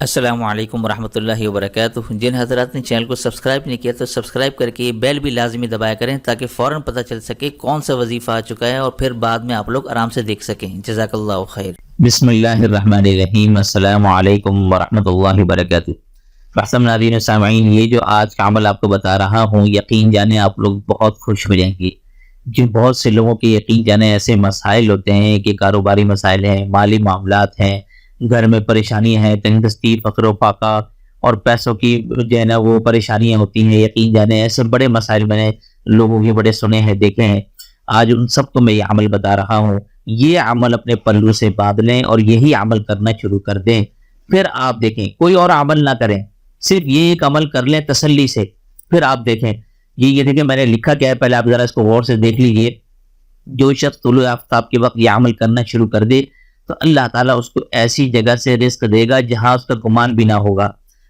السلام علیکم ورحمۃ اللہ وبرکاتہ۔ جن حضرات نے چینل کو سبسکرائب نہیں کیا تو سبسکرائب کر کے بیل بھی لازمی دبایا کریں تاکہ فوراً پتہ چل سکے کون سا وظیفہ آ چکا ہے اور پھر بعد میں آپ لوگ آرام سے دیکھ سکیں۔ جزاک اللہ خیر۔ بسم اللہ الرحمن الرحیم۔ السلام علیکم ورحمۃ اللہ وبرکاتہ۔ محترم ناظرین و سامعین، یہ جو آج کا عمل آپ کو بتا رہا ہوں، یقین جانے آپ لوگ بہت خوش ہو جائیں گے۔ جو بہت سے لوگوں کے یقین جانے ایسے مسائل ہوتے ہیں کہ کاروباری مسائل ہیں، مالی معاملات ہیں، گھر میں پریشانیاں ہیں، تنگ دستی، فقر و فاقہ اور پیسوں کی جو ہے نا وہ پریشانیاں ہوتی ہیں۔ یقین جانے ایسے بڑے مسائل میں نے لوگوں کے بڑے سنے ہیں، دیکھے ہیں۔ آج ان سب کو میں یہ عمل بتا رہا ہوں۔ یہ عمل اپنے پلو سے باندھ لیں اور یہی عمل کرنا شروع کر دیں۔ پھر آپ دیکھیں، کوئی اور عمل نہ کریں، صرف یہ ایک عمل کر لیں تسلی سے۔ پھر آپ دیکھیں یہ دیکھیں میں نے لکھا کیا ہے، پہلے آپ ذرا اس کو غور سے دیکھ لیجئے۔ جو شخص طلوع آفتاب کے وقت یہ عمل کرنا شروع کر دے تو اللہ تعالیٰ اس کو ایسی جگہ سے رزق دے گا جہاں اس کا گمان بھی نہ ہوگا۔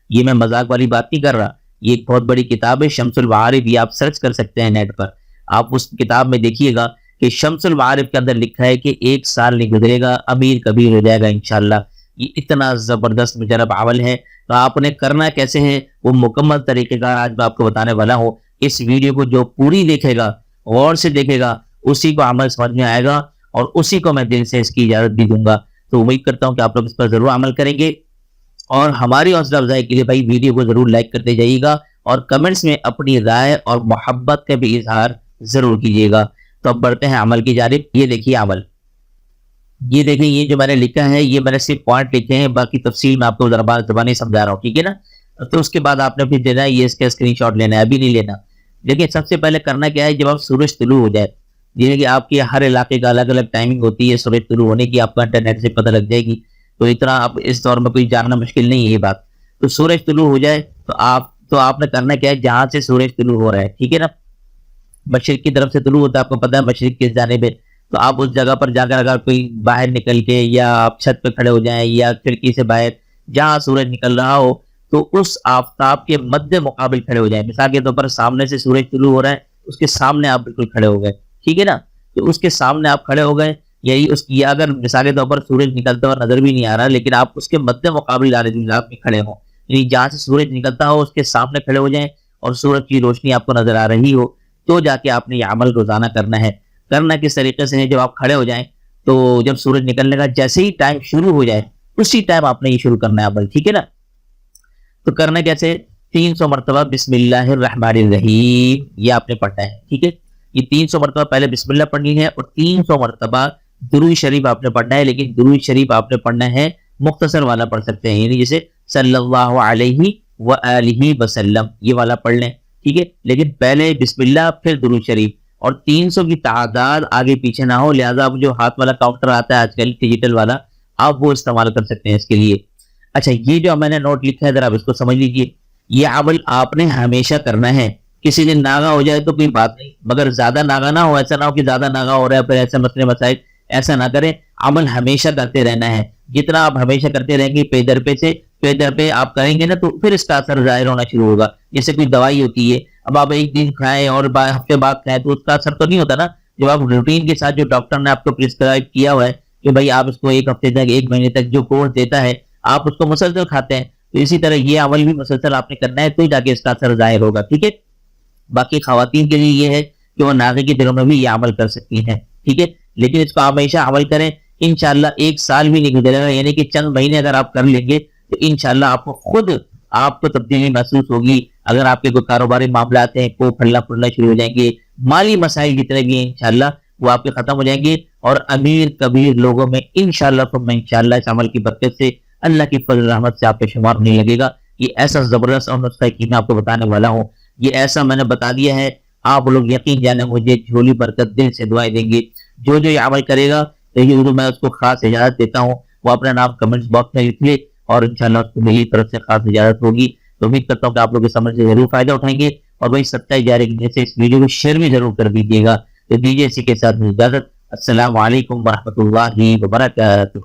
یہ میں مذاق والی بات نہیں کر رہا، یہ ایک بہت بڑی کتاب ہے شمس المعارف، یہ آپ سرچ کر سکتے ہیں نیٹ پر۔ آپ اس کتاب میں دیکھیے گا کہ شمس المعارف کے اندر لکھا ہے کہ 1 سال نہیں گزرے گا امیر کبیر ہو جائے گا انشاءاللہ۔ یہ اتنا زبردست مجرب عمل ہے، تو آپ نے کرنا کیسے ہے وہ مکمل طریقے کا آج میں آپ کو بتانے والا ہوں۔ اس ویڈیو کو جو پوری دیکھے گا، غور سے دیکھے گا، اسی کو عمل سمجھ میں آئے گا اور اسی کو میں دل سے اس کی اجازت بھی دوں گا۔ تو امید کرتا ہوں کہ آپ لوگ اس پر ضرور عمل کریں گے، اور ہماری حوصلہ افزائی کے لیے بھائی ویڈیو کو ضرور لائک کرتے جائیے گا اور کمنٹس میں اپنی رائے اور محبت کا بھی اظہار ضرور کیجیے گا۔ تو اب بڑھتے ہیں عمل کی جانب۔ یہ دیکھیے عمل، یہ دیکھیں، یہ جو میں نے لکھا ہے یہ میں نے صرف پوائنٹ لکھے ہیں، باقی تفصیل میں آپ کو زبانی سمجھا رہا ہوں، ٹھیک ہے نا؟ تو اس کے بعد آپ نے پھر دینا ہے یہ اس کا اسکرین شاٹ لینا ہے، ابھی نہیں لینا۔ دیکھیں سب سے پہلے کرنا کیا ہے، جب آپ سورج طلوع ہو جائے، جیسے کہ آپ کی ہر علاقے کا الگ الگ ٹائمنگ ہوتی ہے سورج طلوع ہونے کی، آپ کو انٹرنیٹ سے پتہ لگ جائے گی، تو اتنا آپ اس دور میں کوئی جاننا مشکل نہیں ہے یہ بات۔ تو سورج طلوع ہو جائے تو آپ نے کرنا کیا ہے، جہاں سے سورج طلوع ہو رہا ہے، ٹھیک ہے نا، مشرق کی طرف سے طلوع ہوتا ہے، آپ کو پتہ ہے مشرق کس جانب ہے، تو آپ اس جگہ پر جا کر اگر کوئی باہر نکل کے یا آپ چھت پہ کھڑے ہو جائیں یا کھڑکی سے باہر جہاں سورج نکل رہا ہو تو اس آفتاب کے مد مقابل کھڑے ہو جائیں۔ مثال کے طور پر سامنے سے سورج طلوع ہو رہا ہے، اس کے سامنے آپ بالکل کھڑے ہو گئے، ٹھیک ہے نا، تو اس کے سامنے آپ کھڑے ہو گئے، یا اگر مثال کے طور پر سورج نکلتا ہوا نظر بھی نہیں آ رہا لیکن آپ اس کے مد مقابل آپ میں کھڑے ہوں، یعنی جہاں سے سورج نکلتا ہو اس کے سامنے کھڑے ہو جائیں اور سورج کی روشنی آپ کو نظر آ رہی ہو، تو جا کے آپ نے یہ عمل روزانہ کرنا ہے۔ کرنا کس طریقے سے ہے، جب آپ کھڑے ہو جائیں تو جب سورج نکلنے کا جیسے ہی ٹائم شروع ہو جائے اسی ٹائم آپ نے یہ شروع کرنا ہے عمل، ٹھیک ہے نا؟ تو کرنا کیسے، 300 مرتبہ بسم اللہ الرحمن الرحیم یہ آپ نے پڑھنا ہے، ٹھیک ہے؟ یہ 300 مرتبہ پہلے بسم اللہ پڑھنی ہے اور 300 مرتبہ درود شریف آپ نے پڑھنا ہے، لیکن درود شریف آپ نے پڑھنا ہے مختصر والا پڑھ سکتے ہیں، یعنی جیسے صلی اللہ علیہ وآلہ وسلم یہ والا پڑھ لیں، ٹھیک ہے؟ لیکن پہلے بسم اللہ پھر درود شریف، اور 300 کی تعداد آگے پیچھے نہ ہو، لہذا اب جو ہاتھ والا کاؤنٹر آتا ہے آج کل ڈیجیٹل والا، آپ وہ استعمال کر سکتے ہیں اس کے لیے۔ اچھا، یہ جو میں نے نوٹ لکھا ہے ذرا آپ اس کو سمجھ لیجئے۔ یہ عمل آپ نے ہمیشہ کرنا ہے، کسی دن ناغا ہو جائے تو کوئی بات نہیں، مگر زیادہ ناغا نہ ہو، ایسا نہ ہو کہ زیادہ ناغا ہو رہا ہے پھر ایسے مسئلے مسائل، ایسا نہ کریں۔ عمل ہمیشہ کرتے رہنا ہے، جتنا آپ ہمیشہ کرتے رہیں گے پے در پہ آپ کریں گے نا تو پھر اس کا اثر ظاہر ہونا شروع ہوگا۔ جیسے کوئی دوائی ہوتی ہے، اب آپ ایک دن کھائیں اور ہفتے بعد کھائیں تو اس کا اثر تو نہیں ہوتا نا۔ جب آپ روٹین کے ساتھ جو ڈاکٹر نے آپ کو پرسکرائب کیا ہوا ہے کہ بھائی آپ اس کو 1 ہفتے تک 1 مہینے تک جو کورس دیتا ہے آپ اس کو مسلسل کھاتے ہیں، تو اسی طرح یہ عمل بھی مسلسل آپ نے کرنا ہے، تو جا کے اس کا اثر ظاہر ہوگا، ٹھیک ہے؟ باقی خواتین کے لیے یہ ہے کہ وہ ناغے کے دنوں میں بھی یہ عمل کر سکتی ہیں، ٹھیک ہے؟ لیکن اس کو ہمیشہ عمل کریں، انشاءاللہ 1 سال بھی نہیں گزرے گا، یعنی کہ چند مہینے اگر آپ کر لیں گے تو انشاءاللہ آپ کو تبدیلی محسوس ہوگی۔ اگر آپ کے کوئی کاروباری معاملات ہیں وہ پھلنا پھلنا شروع ہو جائیں گے، مالی مسائل جتنے بھی ہیں انشاءاللہ وہ آپ کے ختم ہو جائیں گے، اور امیر کبیر لوگوں میں انشاءاللہ انشاءاللہ اس عمل کی برکت سے اللہ کی فضل رحمت سے آپ کے شمار نہیں لگے گا۔ یہ ایسا زبردست اور نسخہ کی میں آپ کو بتانے والا ہوں، یہ ایسا میں نے بتا دیا ہے، آپ لوگ یقین جانے مجھے جھولی برکت دل سے دعائیں دیں گے۔ جو یہ عمل کرے گا تو میں اس کو خاص اجازت دیتا ہوں، وہ اپنا نام کمنٹس باکس میں لکھ لے اور انشاءاللہ اس کو میری طرف سے خاص اجازت ہوگی۔ تو امید کرتا ہوں کہ آپ لوگ اس عمل سے ضرور فائدہ اٹھائیں گے، اور وہی صدقہ جاریہ کی نیت سے اس ویڈیو کو شیئر بھی ضرور کر دیجیے گا۔ تو دیجیے اسی کے ساتھ اجازت، السلام علیکم ورحمۃ اللہ وبرکاتہ۔